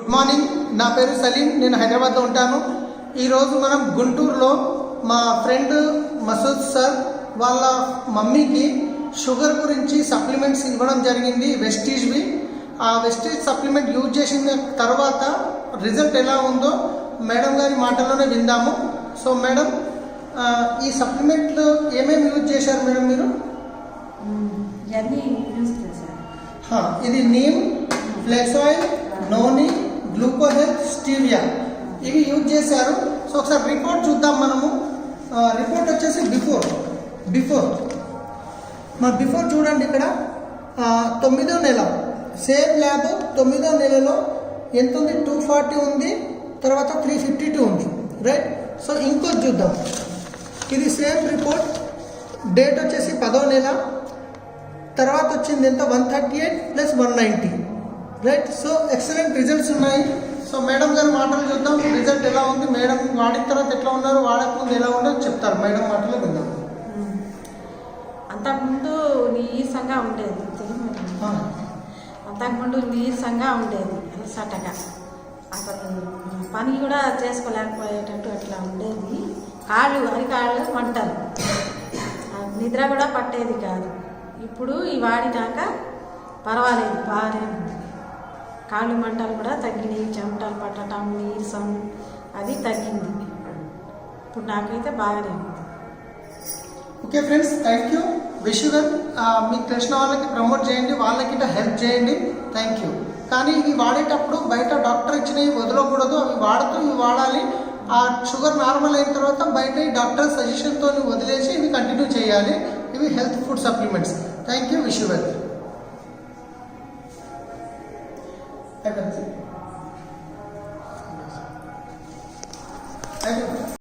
Good morning, నా పేరు సలీం. నేను హైదరాబాద్లో ఉంటాను. ఈరోజు మనం గుంటూరులో మా ఫ్రెండ్ మసూద్ సార్ వాళ్ళ మమ్మీకి షుగర్ గురించి సప్లిమెంట్స్ ఇవ్వడం జరిగింది, వెస్టీజ్వి. ఆ వెస్టీజ్ సప్లిమెంట్ యూజ్ చేసిన తర్వాత రిజల్ట్ ఎలా ఉందో మేడం గారి మాటల్లోనే విందాము. సో మేడం, ఈ సప్లిమెంట్లు ఏమేమి యూజ్ చేశారు మేడం మీరు? ఇది neem, flex oil, నోని, గ్లూకో health, stevia ఇవి యూజ్ చేశారు. సో ఒకసారి రిపోర్ట్ చూద్దాం మనము. రిపోర్ట్ వచ్చేసి బిఫోర్ చూడండి. ఇక్కడ 9వ నెల సేమ్ ల్యాబ్ 9వ నెలలో ఎంత ఉంది? 240 ఉంది, తర్వాత 352 ఉంది, రైట్. సో ఇంకోటి చూద్దాం. ఇది సేమ్ రిపోర్ట్, డేట్ వచ్చేసి 10వ నెల, తర్వాత వచ్చింది ఎంత? 138 + 190, రైట్. సో ఎక్సలెంట్ రిజల్ట్స్ ఉన్నాయి. సో మేడం గారి మాటలు చూద్దాం, రిజల్ట్ ఎలా ఉంది, మేడం వాడిన తర్వాత ఎట్లా ఉన్నారు, వాడకముందు ఎలా ఉండదు చెప్తారు. మేడం మాటలు విందాం. అంతకుముందు నీరసంగా ఉండేది, అంతకుముందు నీరసంగా ఉండేది, అలసటగా, అసలు పని కూడా చేసుకోలేకపోయేటట్టు అట్లా ఉండేది. అరికాళ్ళు మంటలు, నిద్ర కూడా పట్టేది కాదు. ఇప్పుడు ఈ వాడినాక పర్వాలేదు, బాగానే ఉంది. కాళ్ళు మంటలు కూడా తగ్గినాయి, చెమటలు పట్టడం, నీరసం అది తగ్గింది. ఇప్పుడు నాకైతే బాగానే ఉంది. Okay friends, thank you. Wish you well. మీకు తెలిసిన వాళ్ళకి ప్రమోట్ చేయండి, వాళ్ళకి హెల్ప్ చేయండి. Thank you. కానీ ఇవి వాడేటప్పుడు బయట డాక్టర్ ఇచ్చినవి వదలకూడదు, అవి వాడుతూ ఇవి వాడాలి. ఆ షుగర్ నార్మల్ అయిన తర్వాత బయట డాక్టర్ సజెషన్తో వదిలేసి ఇవి కంటిన్యూ చేయాలి. ఇవి health food supplements. Thank you. Wish you well. Thank you.